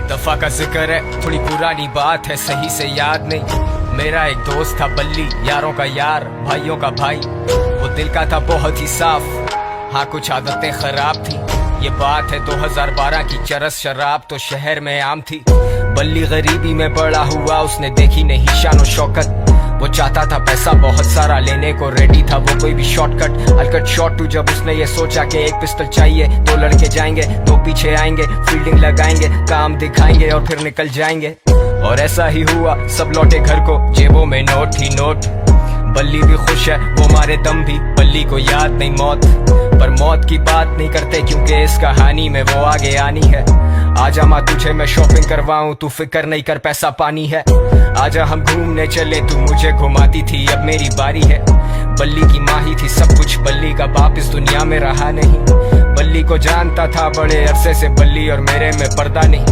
दफा का जिक्र है, थोड़ी पुरानी बात है, सही से याद नहीं। मेरा एक दोस्त था बल्ली, यारों का यार, भाइयों का भाई। वो दिल का था बहुत ही साफ, हाँ कुछ आदतें खराब थी। ये बात है 2012 की, चरस शराब तो शहर में आम थी। बल्ली गरीबी में बड़ा हुआ, उसने देखी नहीं शान और शौकत। वो चाहता था पैसा बहुत सारा, लेने को रेडी था वो कोई भी shortcut. I'll cut short to जब उसने ये सोचा कि एक पिस्टल चाहिए, दो लड़के जाएंगे, दो पीछे आएंगे, फील्डिंग लगाएंगे, काम दिखाएंगे और फिर निकल जाएंगे। और ऐसा ही हुआ, सब लौटे घर को, जेबों में नोट ही नोट। बल्ली भी खुश है, वो मारे दम भी, बल्ली को याद नहीं मौत। पर मौत की बात नहीं करते क्योंकि इस कहानी में वो आगे आनी है। आजा माँ तुझे मैं शॉपिंग करवाऊं, तू फिक्र नहीं कर पैसा पानी है। आजा हम घूमने चले, तू मुझे घुमाती थी, अब मेरी बारी है। बल्ली की माँ ही थी सब कुछ, बल्ली का बाप इस दुनिया में रहा नहीं। बल्ली को जानता था बड़े अरसे से, बल्ली और मेरे में पर्दा नहीं।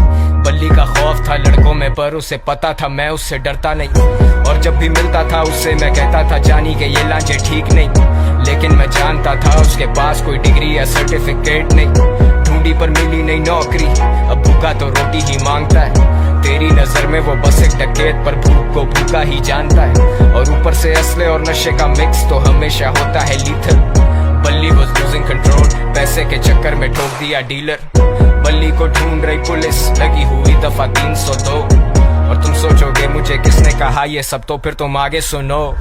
बल्ली का खौफ था लड़कों में, पर उसे पता था मैं उससे डरता नहीं। और जब भी मिलता था उससे मैं कहता था जानी के ये लांचे ठीक नहीं। लेकिन मैं जानता था उसके पास कोई डिग्री या सर्टिफिकेट नहीं। ढूंढी पर मिली नहीं नौकरी, अब भूखा तो रोटी ही मांगता है। तेरी नजर में वो बस एक डकैत, पर भूख को भूखा ही जानता है। और ऊपर से असले और नशे का मिक्स तो हमेशा होता है लीथल। बल्ली was losing control, पैसे के चक्कर में ठोक दिया डीलर। बल्ली को ढूंढ रही पुलिस, लगी हुई दफा 302। और तुम सोचोगे मुझे किसने कहा ये सब, तो फिर तुम आगे सुनो।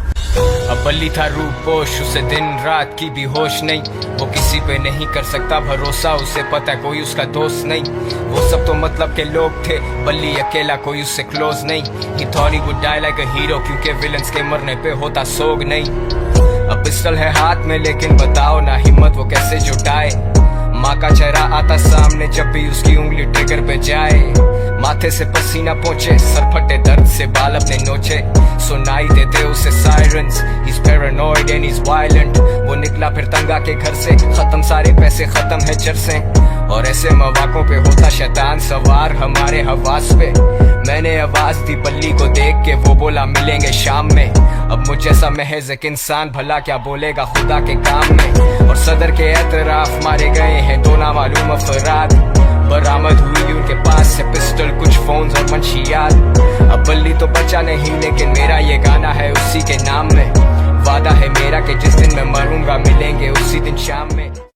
अब बल्ली था रूपोश, उसे दिन रात की भी होश नहीं। वो किसी पे नहीं कर सकता भरोसा, उसे पता है कोई उसका दोस्त नहीं। वो सब तो मतलब के लोग थे, बल्ली अकेला कोई उससे क्लोज नहीं। He thought he would die like a hero, क्योंकि विलन्स के मरने पे होता सोग नहीं। अब पिस्टल है हाथ में, लेकिन बताओ ना हिम्मत वो कैसे जुटाए। माँ का चेहरा आता सामने जब भी उसकी उंगली ट्रिगर पे जाए। माथे से पसीना पहुंचे, सर फटे दर्द से बाल अपने नोचे। सुनाई देते उसे sirens, he's paranoid and he's violent। वो निकला फिर तंगा के घर से, खत्म सारे पैसे, खत्म है चरसें। और ऐसे मौकों पे होता शैतान सवार हमारे हवास पे। मैंने आवाज दी बल्ली को देख के, वो बोला मिलेंगे शाम में। अब मुझ जैसा महज एक इंसान भला क्या बोलेगा खुदा के काम में। और सदर के एतराफ मारे गए हैं दो नामालूम अफराद। बरामद हुई उनके पास से पिस्टल, कुछ फोन्स और मंशियात। अब बल्ली तो बचा नहीं, लेकिन मेरा ये गाना है उसी के नाम में। वादा है मेरा कि जिस दिन मैं मरूंगा मिलेंगे उसी दिन शाम में।